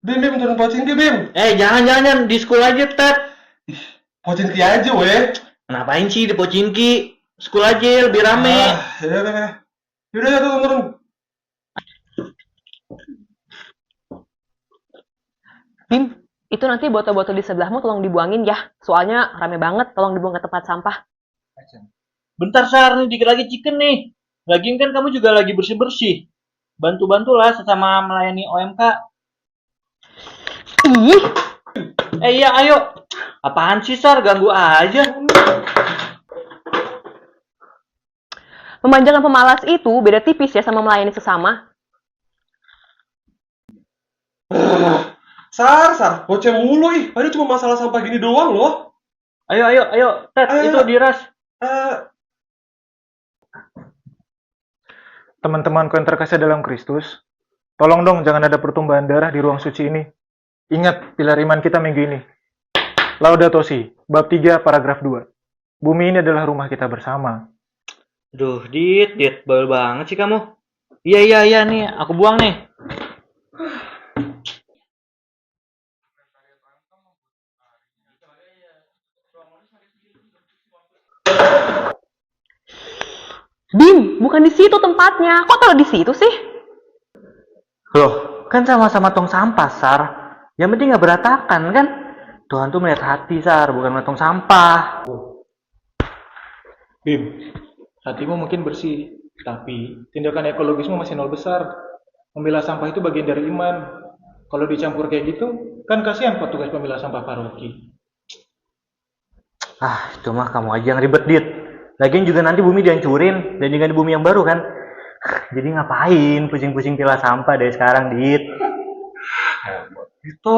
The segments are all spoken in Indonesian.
Bim, Bim, turun Pocinki, Bim. Jangan di school aja, Ted. Ih, Pocinki aja, weh. Ngapain sih di Pocinki? School aja lebih rame. Ya udah, ya. Yaudah, ya, turun, turun. Bim, itu nanti botol-botol di sebelahmu tolong dibuangin ya. Soalnya rame banget, tolong dibuang ke tempat sampah. Bentar, Sar, nih dikit lagi chicken nih. Lagian kan kamu juga lagi bersih-bersih. Bantu-bantulah sesama melayani OMK. Ih, Iya, ayo. Apaan sih, Sar? Ganggu aja. memanjakan pemalas itu beda tipis ya sama melayani sesama. Sar, bocah mulu, ih. Padahal cuma masalah sampah gini doang, loh. Ayo. Ted, Ayo, itu ayo. diras. Eh, Teman-temanku yang terkasih dalam Kristus, tolong dong jangan ada pertumbuhan darah di ruang suci ini. Ingat pilar iman kita minggu ini. Laudato Si, bab 3 paragraf 2. Bumi ini adalah rumah kita bersama. Duh, Dit, bawel banget sih kamu. Iya, nih, aku buang nih. Bim, bukan di situ tempatnya. Kok taruh di situ sih? Loh, kan sama-sama tong sampah, Sar. Yang penting nggak berantakan, kan? Tuhan tuh melihat hati, Sar, bukan melihat tong sampah. Bim, hatimu mungkin bersih, tapi tindakan ekologismu masih nol besar. Memilah sampah itu bagian dari iman. Kalau dicampur kayak gitu, kan kasihan petugas pemilah sampah paroki. Itu mah kamu aja yang ribet, Dit. Lagian juga nanti bumi dihancurin dan diganti bumi yang baru, kan? Jadi ngapain pusing-pusing pilah sampah dari sekarang, Dit? Dito.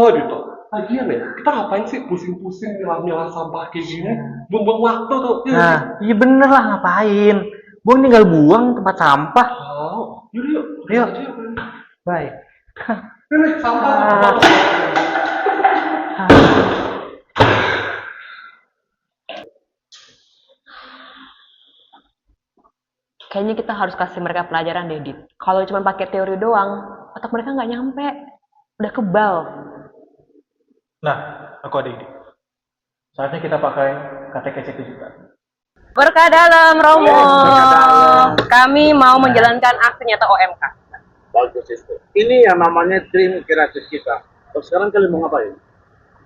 Lagian ya, kita ngapain sih pusing-pusing milah-milah sampah kayak gini? Buang-buang waktu tuh. Nah, iya bener lah, ngapain? Buang tinggal buang tempat sampah. Oh, yuk. Yuk. Aja, yuk. Bye. Nih, sampah. Kayaknya kita harus kasih mereka pelajaran deh, Dit. Kalau cuma pakai teori doang, otak mereka nggak nyampe. Udah kebal. Nah, aku ada ide. Saatnya kita pakai KTKC kejutan. Berkah dalam Romo. Kami mau menjalankan aksi nyata OMK. Bagus itu. Ini yang namanya dream kreatif kita. Terus sekarang kalian mau ngapain?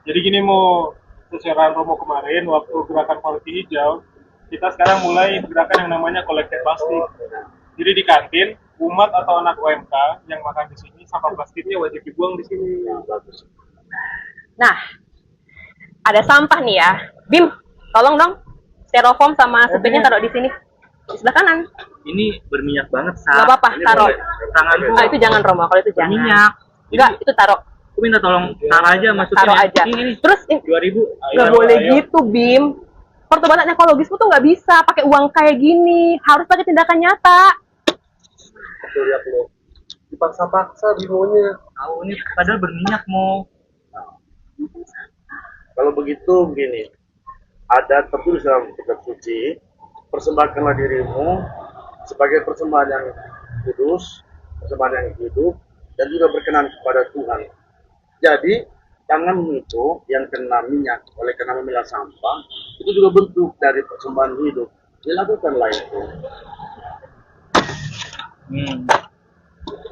Jadi gini mau sesuai Romo kemarin waktu gerakan politik hijau, kita sekarang mulai gerakan yang namanya kolektif plastik. Jadi di kantin, umat atau anak OMK yang makan di sini, sampah plastiknya wajib dibuang di sini. Bagus. Nah, ada sampah nih ya. Bim, tolong dong. Styrofoam sama sepitnya taruh di sini. Di sebelah kanan. Ini berminyak banget, Nggak Sar. apa-apa, taruh. Tanganku Ah, itu jangan Romo. Kalau itu jangan. berminyak. Enggak, itu taruh. Aku minta tolong taruh aja, masukin Taruh ya. aja. Ini, Terus, 2000. nggak boleh gitu, Bim. Pertobatan ekologismu tuh nggak bisa pakai uang kayak gini. Harus pakai tindakan nyata. Tuh lihat lo. Dipaksa-paksa bimonya. Tahu ini padahal berminyak mau. Kalau begitu begini. Ada tertulis dalam kitab suci, persembahkanlah dirimu sebagai persembahan yang kudus, persembahan yang hidup, dan juga berkenan kepada Tuhan. Jadi, tanganmu itu yang kena minyak oleh karena memilah sampah, itu juga bentuk dari persembahan hidup. Dilakukanlah itu.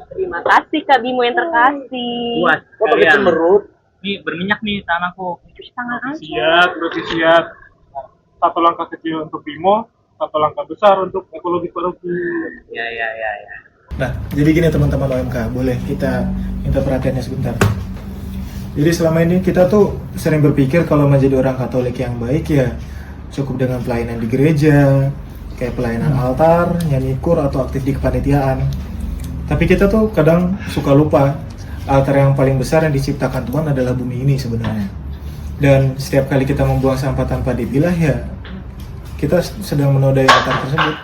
Terima kasih Kak Bimo yang terkasih. Buat Kok pakai kalian. cemerut? Nih berminyak nih tanganku. Cuci tangan aja. Berarti siap. Satu langkah kecil untuk Bimo, satu langkah besar untuk ekologi paroki. Ya. Nah, jadi gini teman-teman OMK, boleh kita minta perhatiannya sebentar. Jadi selama ini kita tuh sering berpikir kalau menjadi orang Katolik yang baik ya cukup dengan pelayanan di gereja, kayak pelayanan altar, nyanyi kur, atau aktif di kepanitiaan. Tapi kita tuh kadang suka lupa, altar yang paling besar yang diciptakan Tuhan adalah bumi ini sebenarnya. Dan setiap kali kita membuang sampah tanpa dipilah ya, kita sedang menodai altar tersebut.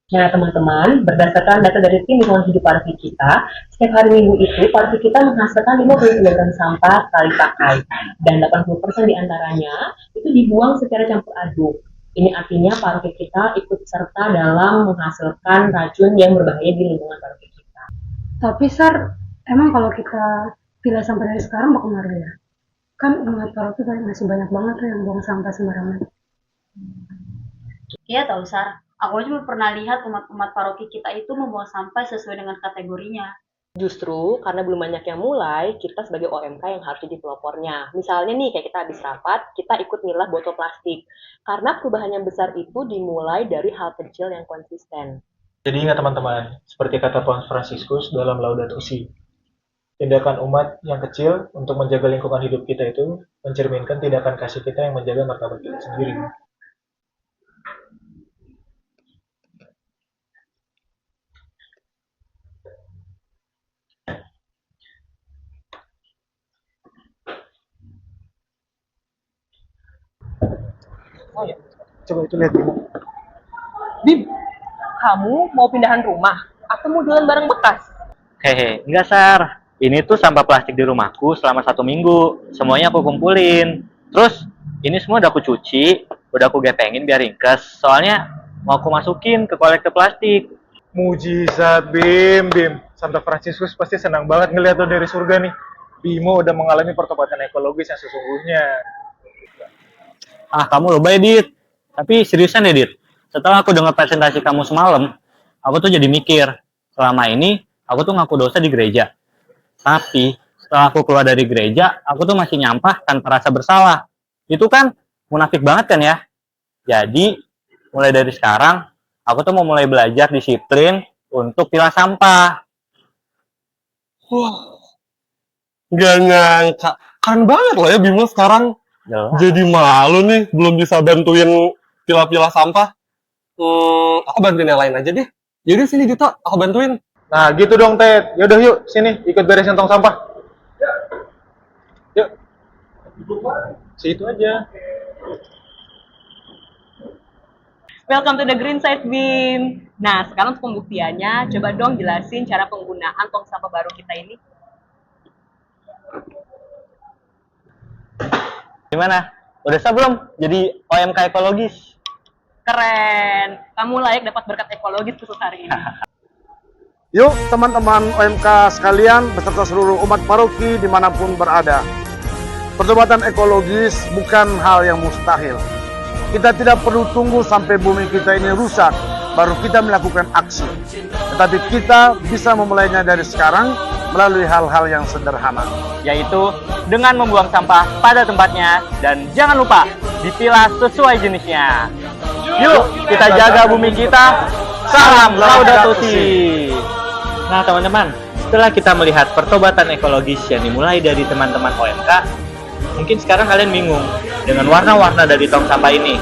Nah teman-teman, berdasarkan data dari tim lingkungan hidup paroki kita, setiap hari minggu itu paroki kita menghasilkan 50 kg sampah sekali pakai, dan 80% diantaranya itu dibuang secara campur aduk. Ini artinya paroki kita ikut serta dalam menghasilkan racun yang berbahaya di lingkungan paroki kita. Tapi Sar, emang kalau kita Bila sampai dari sekarang bakal ngaruh ya. Kan umat paroki kan masih banyak banget tuh yang buang sampah sembarangan. Iya tahu Sar, aku juga pernah lihat umat-umat paroki kita itu membuang sampah sesuai dengan kategorinya. Justru karena belum banyak yang mulai, kita sebagai OMK yang harus jadi pelopornya. Misalnya nih, kayak kita habis rapat, kita ikut milah botol plastik. Karena perubahan yang besar itu dimulai dari hal kecil yang konsisten. Jadi ingat teman-teman, seperti kata Paus Fransiskus dalam Laudato Si, tindakan umat yang kecil untuk menjaga lingkungan hidup kita itu mencerminkan tindakan kasih kita yang menjaga martabat kita sendiri. Oh ya, coba itu lihat dulu. Bim, kamu mau pindahan rumah atau mau jualan barang bekas? Hehe, enggak Sar. Ini tuh sampah plastik di rumahku selama 1 minggu. Semuanya aku kumpulin. Terus ini semua udah aku cuci, udah aku gepengin biar ringkes. Soalnya mau aku masukin ke kolektor plastik. Mujizat Bim. Santa Fransiskus pasti senang banget ngeliat lo dari surga nih. Bimo udah mengalami pertobatan ekologis yang sesungguhnya. Ah, kamu lebay, Dit. Tapi seriusan ya, Dit. Setelah aku dengar presentasi kamu semalam, aku tuh jadi mikir, selama ini aku tuh ngaku dosa di gereja. Tapi setelah aku keluar dari gereja, aku tuh masih nyampah tanpa rasa bersalah. Itu kan munafik banget kan ya? Jadi, mulai dari sekarang, aku tuh mau mulai belajar disiplin untuk pilah sampah. Wah, nggak nyangka. Keren banget loh ya Bimo sekarang. Jelas. Jadi malu nih, belum bisa bantuin pilah-pilah sampah. Aku bantuin yang lain aja deh. Yaudah sini Dito, aku bantuin. Nah gitu dong Ted. Yaudah yuk, sini ikut beresin tong sampah. Yuk. Situ aja. Welcome to the green side, Bim. Nah, sekarang untuk pembuktiannya, coba dong jelasin cara penggunaan tong sampah baru kita ini. Gimana? Udah sah belum jadi OMK ekologis? Keren. Kamu layak dapat berkat ekologis khusus hari ini. Yuk teman-teman OMK sekalian beserta seluruh umat paroki dimanapun berada. Pertobatan ekologis bukan hal yang mustahil. Kita tidak perlu tunggu sampai bumi kita ini rusak, baru kita melakukan aksi. Tetapi kita bisa memulainya dari sekarang melalui hal-hal yang sederhana. Yaitu dengan membuang sampah pada tempatnya dan jangan lupa dipilah sesuai jenisnya. Yuk kita jaga bumi kita. Salam Laudato Si. Nah teman-teman, setelah kita melihat pertobatan ekologis yang dimulai dari teman-teman OMK, mungkin sekarang kalian bingung dengan warna-warna dari tong sampah ini.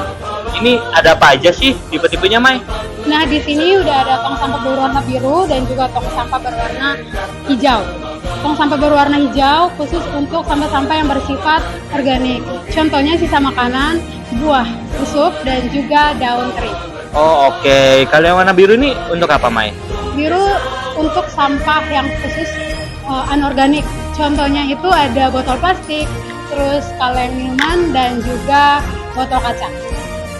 Ini ada apa aja sih tipe-tipenya, Mai? Nah, di sini udah ada tong sampah berwarna biru dan juga tong sampah berwarna hijau. Tong sampah berwarna hijau khusus untuk sampah-sampah yang bersifat organik. Contohnya sisa makanan, buah busuk, dan juga daun kering. Oh oke. Kalau yang warna biru ini untuk apa, Mai? Biru untuk sampah yang khusus anorganik. Contohnya itu ada botol plastik, terus kaleng minuman, dan juga botol kaca.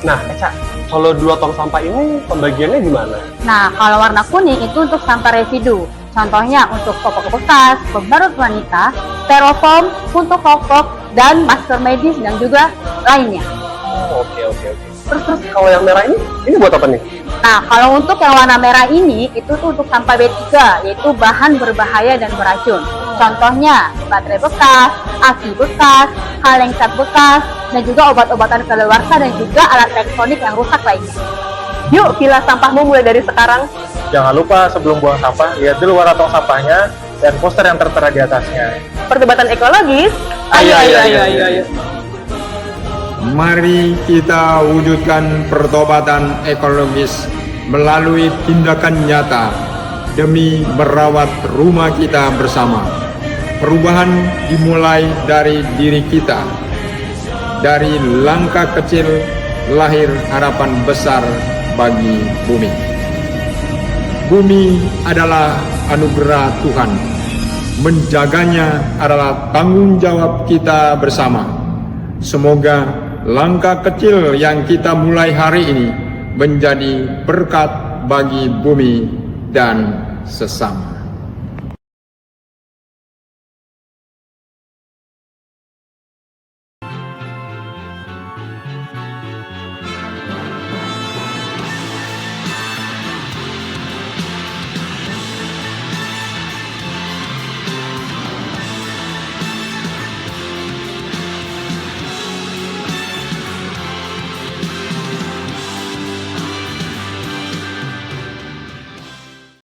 Nah, Eca, kalau 2 tong sampah ini pembagiannya gimana? Nah, kalau warna kuning itu untuk sampah residu. Contohnya untuk popok bekas, pembalut wanita, styrofoam, untuk popok, dan masker medis dan juga lainnya. Oh, oke. Terus kalau yang merah ini buat apa nih? Nah, kalau untuk yang warna merah ini, itu tuh untuk sampah B3, yaitu bahan berbahaya dan beracun. Contohnya, baterai bekas, aki bekas, kaleng cat bekas, dan juga obat-obatan kadaluarsa dan juga alat elektronik yang rusak lainnya. Yuk, pilah sampahmu mulai dari sekarang. Jangan lupa sebelum buang sampah, lihat dulu warna tong sampahnya dan poster yang tertera di atasnya. Pertobatan ekologis. Ayo. Mari kita wujudkan pertobatan ekologis melalui tindakan nyata demi merawat rumah kita bersama. Perubahan dimulai dari diri kita. Dari langkah kecil lahir harapan besar bagi bumi. Bumi adalah anugerah Tuhan. Menjaganya adalah tanggung jawab kita bersama. Semoga langkah kecil yang kita mulai hari ini menjadi berkat bagi bumi dan sesama.